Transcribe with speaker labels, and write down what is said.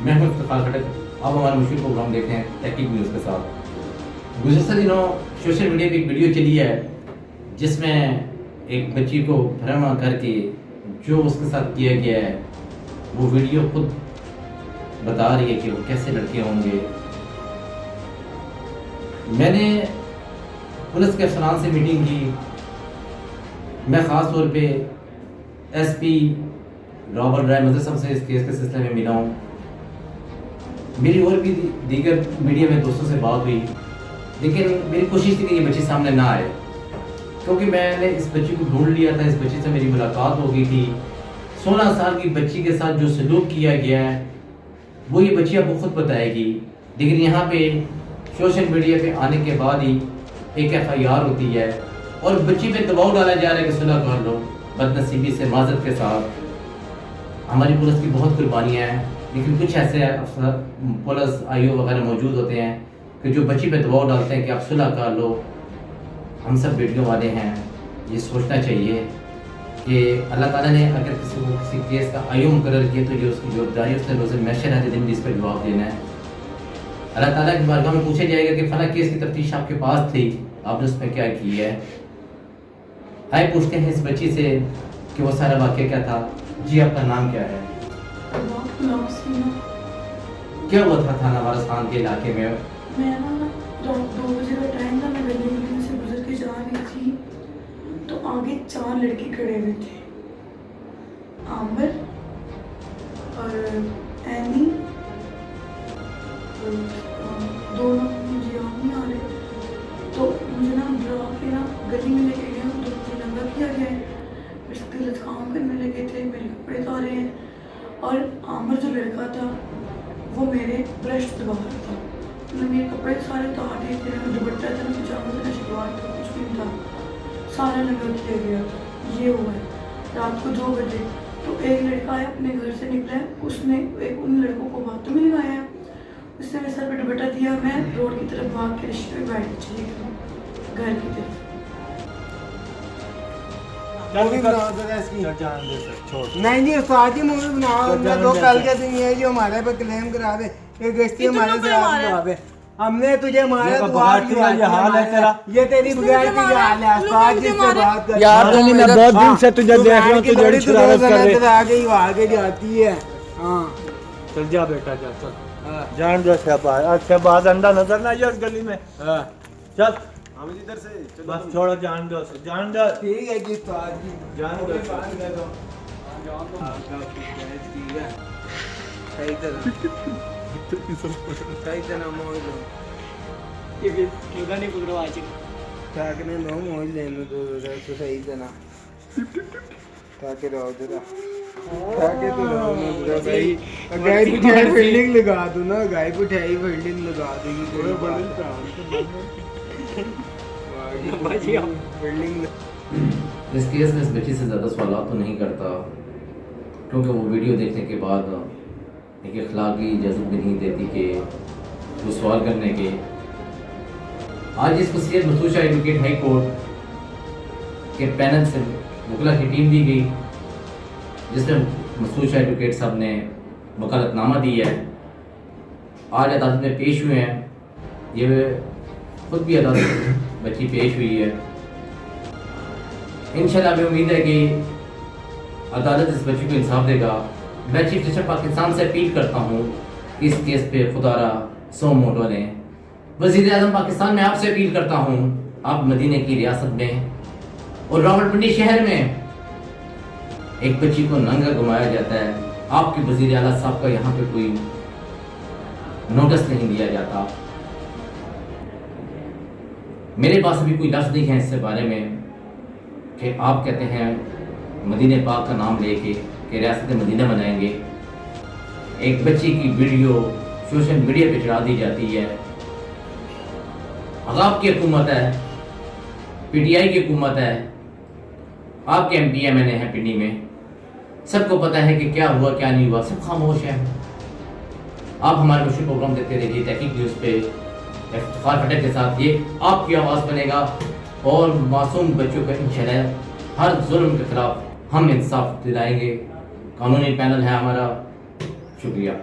Speaker 1: मैं हूं इफ्तिखार खटक। आप हमारे मशहूर प्रोग्राम देख रहे हैं तहकीक न्यूज़ के साथ। गुज़श्ता दिनों सोशल मीडिया पर एक वीडियो चली है जिसमें एक बच्ची को भ्रमा करके जो उसके साथ किया गया है वो वीडियो खुद बता रही है कि वो कैसे लड़के होंगे। मैंने पुलिस के अफसरान से मीटिंग की। मैं ख़ास तौर पे एसपी रॉबर्ट राय मदर साहब से इस केस के सिलसिले में मिला हूँ। मेरी और भी दीगर मीडिया में दोस्तों से बात हुई, लेकिन मेरी कोशिश थी कि ये बच्ची सामने ना आए, क्योंकि मैंने इस बच्ची को ढूंढ लिया था। इस बच्ची से मेरी मुलाकात हो गई थी। 16 साल की बच्ची के साथ जो सलूक किया गया है वो ये बच्ची आपको खुद बताएगी। लेकिन यहाँ पे सोशल मीडिया पे आने के बाद ही एक FIR होती है और बच्ची पे दबाव डाला जा रहा है कि सुलह कर लो। बदनसीबी से माजरत के साथ हमारी पुलिस की बहुत कुर्बानियाँ हैं, लेकिन कुछ ऐसे अफसर पुलिस IO वगैरह मौजूद होते हैं कि जो बच्ची पे दबाव डालते हैं कि आप सुलह कर लो। हम सब बेटियों वाले हैं, ये सोचना चाहिए कि अल्लाह ताला ने अगर किसी को किसी केस का IO मुकर्रर किया तो ये उसकी जवाबदारी, उसने रोज़ महशर है दिन भी इस पर जवाब देना है। अल्लाह ताला की बारगाह में पूछा जाएगा कि फला केस की तफ्तीश आपके पास थी, आपने उसमें क्या किया है। आए पूछते हैं इस बच्ची से कि वो सारा वाक़या क्या था। जी, आपका नाम क्या है? क्या हुआ था थाना वारस्तान के इलाके में?
Speaker 2: मैं ना 2 बजे का टाइम था, मैं गली से गुजर के जा रही थी तो आगे 4 लड़के खड़े हुए थे। आमिर और एनी और दोनों मुझे याद नहीं आ रहे। तो मुझे ना डरा के ना गली में लेके गए तो मुझे नंगा किया गया। मेरे से गलत काम करने लगे थे, मेरे कपड़े उतारे हैं और आमिर जो लड़का था वो मेरे ब्रश दबा रहा था। मतलब मेरे कपड़े सारे उतार दिए थे, ना दुपट्टा था, ना पजामा था, ना शलवार था, कुछ भी नहीं था, सारा नंगा किया गया था। ये हुआ है रात को 2 बजे। तो एक लड़का आया अपने घर से निकला है, उसने एक उन लड़कों को बातों में लगाया है, उसने मेरे सर पे दुपट्टा दिया। मैं रोड की तरफ भाग के रिश्ते में बैठ चली गई घर की तरफ।
Speaker 3: नहीं जी उस्ताद जी मूवी बनाओ, तो कल के दिन ये जो हमारे पे क्लेम करा दे, ये गश्ती हमारे से आप हमने तुझे मारा, तू आज ये हाल है तेरा, ये तेरी बगैर की हाल है। उस्ताद जी से बात कर
Speaker 4: यार, गली में बहुत दिन से तुझे देख रहा हूं, तू बड़ी शरारत कर रही है।
Speaker 3: आगे आगे जाती है। हां
Speaker 4: चल जा बेटा, जा चल, जान दो शहबाज अंडा नजर ना आए गली में। चल
Speaker 5: हम इधर से
Speaker 4: बस छोड़ो, जान दो
Speaker 3: ठीक है जी उस्ताद जी,
Speaker 4: जान दो
Speaker 3: बात कर दो। सही तरह सही तरह मोड़ दो,
Speaker 6: ये योगा नहीं पकड़ो आज
Speaker 3: ताकने दो मोड़ लेने दो तो सही तरह ताकि रहो जरा, ताकि तो रहो ना भाई। गाय पिठाई फील्डिंग लगा दो ना, गाय पिठाई फील्डिंग लगा देगी कोई फील्डिंग।
Speaker 1: इस केस में इस बच्ची से ज़्यादा सवाल तो नहीं करता, क्योंकि वो वीडियो देखने के बाद एक अखलाकी इजाज़त भी नहीं देती कि वो सवाल करने के। आज इसको सैयद मसूशा एडवोकेट हाई कोर्ट के पैनल से वकला की टीम दी गई, जिसमें मसूशा एडवोकेट साहब ने वकालतनामा दी है। आज अदालत में पेश हुए हैं, ये खुद भी अदालत बच्ची पेश हुई है। इंशाल्लाह हमें उम्मीद है कि अदालत इस बच्ची को इंसाफ देगा। मैं चीफ जस्टिस पाकिस्तान से अपील करता हूँ कि इस केस पे खुदारा सो मोटो लें। वज़ीर आज़म पाकिस्तान में आपसे अपील करता हूँ, आप मदीने की रियासत में और रावलपिंडी शहर में एक बच्ची को नंगा घुमाया जाता है, आपके वज़ीर आला साहब का यहाँ पे कोई नोटिस नहीं दिया जाता। मेरे पास अभी कोई लफ्ज़ नहीं है इससे बारे में कि आप कहते हैं मदीने पाक का नाम लेके कि रियासत मदीना बनाएंगे। एक बच्ची की वीडियो सोशल मीडिया पे चढ़ा दी जाती है। आपकी हुकूमत है, PTI की हुकूमत है, आपके MP MNA हैं पिंडी में, सबको पता है कि क्या हुआ क्या नहीं हुआ, सब खामोश है। आप हमारे मशहूर प्रोग्राम देखते रहिए तहकीक न्यूज़ पे इफ्तिखार खटक के साथ। ये आपकी आवाज़ बनेगा और मासूम बच्चों का इंशाल्लाह हर जुल्म के खिलाफ हम इंसाफ दिलाएंगे। कानूनी पैनल है हमारा। शुक्रिया।